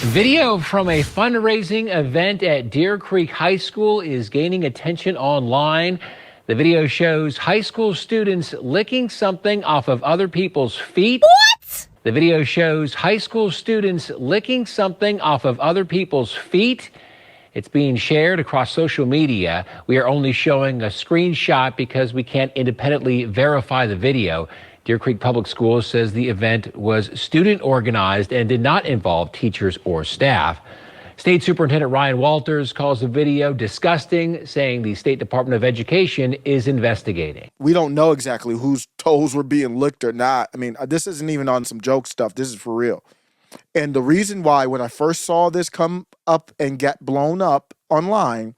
Video from a fundraising event at Deer Creek High School is gaining attention online. The video shows high school students licking something off of other people's feet. What? The video shows high school students licking something off of other people's feet. It's being shared across social media. We are only showing a screenshot because we can't independently verify the video. Deer Creek Public Schools says the event was student organized and did not involve teachers or staff. State Superintendent Ryan Walters calls the video disgusting, saying the State Department of Education is investigating. We don't know exactly whose toes were being licked or not. I mean, this isn't even on some joke stuff. This is for real. And the reason why, when I first saw this come up and get blown up online,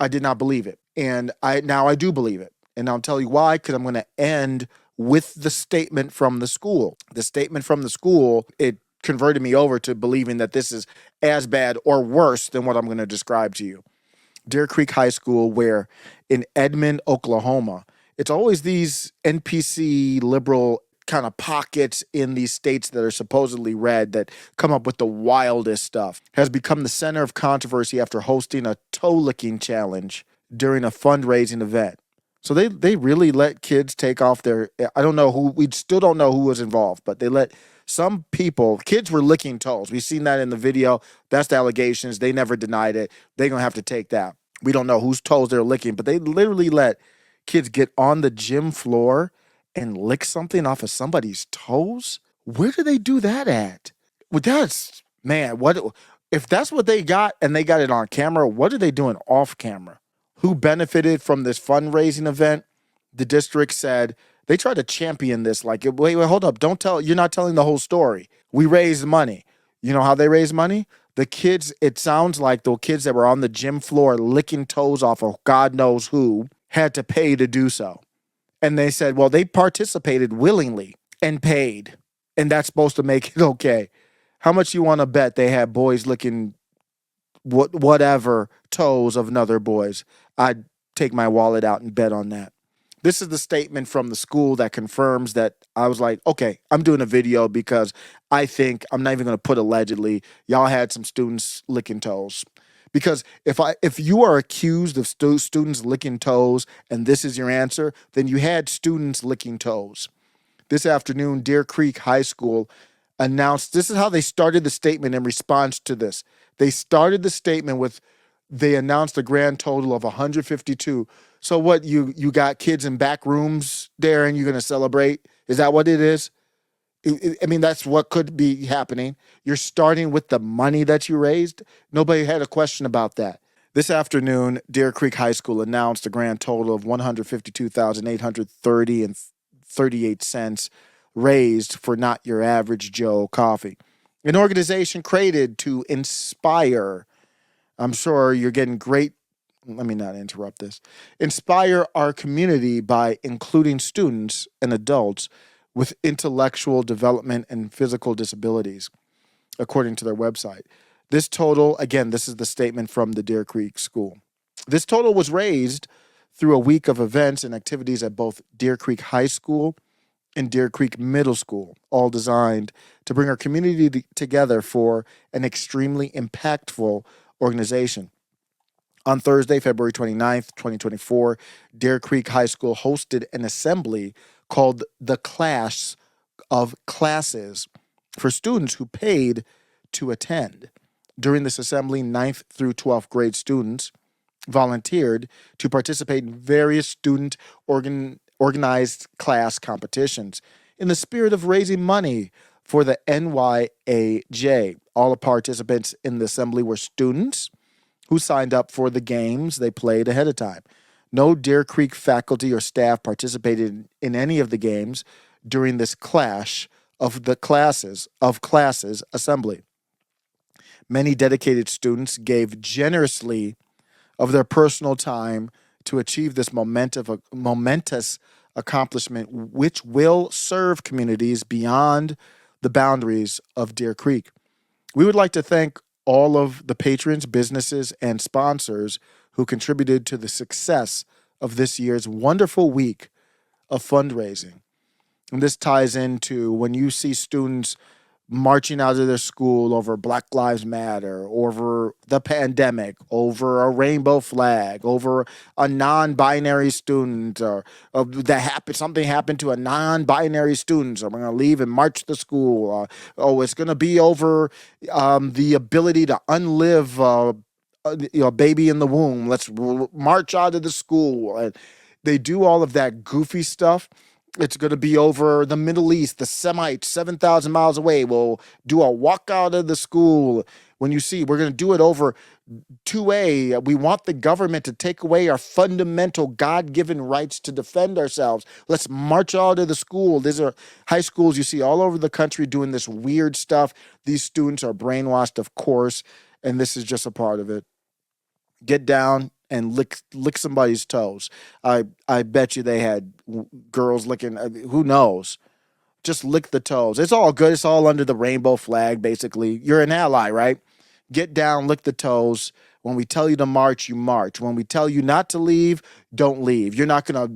I did not believe it. And now I do believe it. And I'll tell you why, because I'm going to end with the statement from the school. The statement from the school, it converted me over to believing that this is as bad or worse than what I'm going to describe to you. Deer Creek High School, where in Edmond, Oklahoma, it's always these NPC liberal kind of pockets in these states that are supposedly red that come up with the wildest stuff, has become the center of controversy after hosting a toe licking challenge during a fundraising event. So they really let kids take off their, I don't know who, we still don't know who was involved, but they let some people, kids were licking toes. We've seen that in the video. That's the allegations. They never denied it. They're going to have to take that. We don't know whose toes they're licking, but they literally let kids get on the gym floor and lick something off of somebody's toes. Where do they do that at? Well, that's, man, what if that's what they got and they got it on camera? What are they doing off camera? Who benefited from this fundraising event? The district said they tried to champion this. Like, wait, hold up. Don't tell, you're not telling the whole story. We raised money. You know how they raised money? The kids, it sounds like the kids that were on the gym floor licking toes off of God knows who had to pay to do so. And they said, well, they participated willingly and paid. And that's supposed to make it okay. How much you want to bet they had boys licking whatever toes of another boys? I'd take my wallet out and bet on that. This is the statement from the school that confirms that. I was like, okay, I'm doing a video because I think, I'm not even going to put allegedly, y'all had some students licking toes. Because if you are accused of students licking toes and this is your answer, then you had students licking toes. This afternoon, Deer Creek High School announced, this is how they started the statement in response to this. They started the statement with, they announced a grand total of 152. So what, you got kids in back rooms there and you're going to celebrate? Is that what it is? I mean, that's what could be happening. You're starting with the money that you raised. Nobody had a question about that. This afternoon, Deer Creek High School announced a grand total of $152,830 and 38 cents raised for Not Your Average Joe Coffee, an organization created to inspire. I'm sure you're getting great. Let me not interrupt this. Inspire our community by including students and adults with intellectual development and physical disabilities, according to their website. This total, again, this is the statement from the Deer Creek School. This total was raised through a week of events and activities at both Deer Creek High School and Deer Creek Middle School, all designed to bring our community together for an extremely impactful organization. On Thursday, February 29th, 2024, Deer Creek High School hosted an assembly called the Clash of Classes for students who paid to attend. During this assembly, 9th through 12th grade students volunteered to participate in various student organized class competitions in the spirit of raising money for the NYAJ. All the participants in the assembly were students who signed up for the games they played ahead of time. No Deer Creek faculty or staff participated in any of the games during this clash of the classes assembly. Many dedicated students gave generously of their personal time to achieve this momentous accomplishment, which will serve communities beyond the boundaries of Deer Creek. We would like to thank all of the patrons, businesses, and sponsors who contributed to the success of this year's wonderful week of fundraising. And this ties into when you see students marching out of their school over Black Lives Matter, over the pandemic, over a rainbow flag, over a non-binary student, or something happened to a non-binary student, so we're going to leave and march to school. It's going to be over the ability to unlive a baby in the womb. Let's march out of the school. And they do all of that goofy stuff. It's going to be over the Middle East. The Semites, 7,000 miles away, will do a walk out of the school. When you see, we're going to do it over 2A. We want the government to take away our fundamental God-given rights to defend ourselves. Let's march out of the school. These are high schools you see all over the country doing this weird stuff. These students are brainwashed, of course, and this is just a part of it. Get down and lick somebody's toes. I bet you they had girls licking. Who knows? Just lick the toes. It's all good. It's all under the rainbow flag. Basically, you're an ally, right? Get down, lick the toes. When we tell you to march, you march. When we tell you not to leave, don't leave. You're not gonna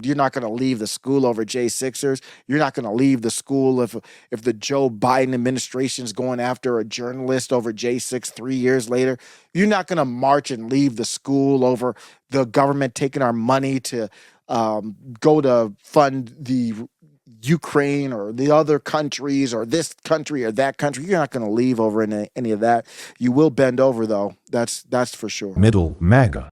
leave the school over J6ers. You're not gonna leave the school if the Joe Biden administration is going after a journalist over J6 3 years later. You're not gonna march and leave the school over the government taking our money to go to fund the Ukraine or the other countries or this country or that country. You're not going to leave over any of that. You will bend over, though. That's for sure. Middle MAGA.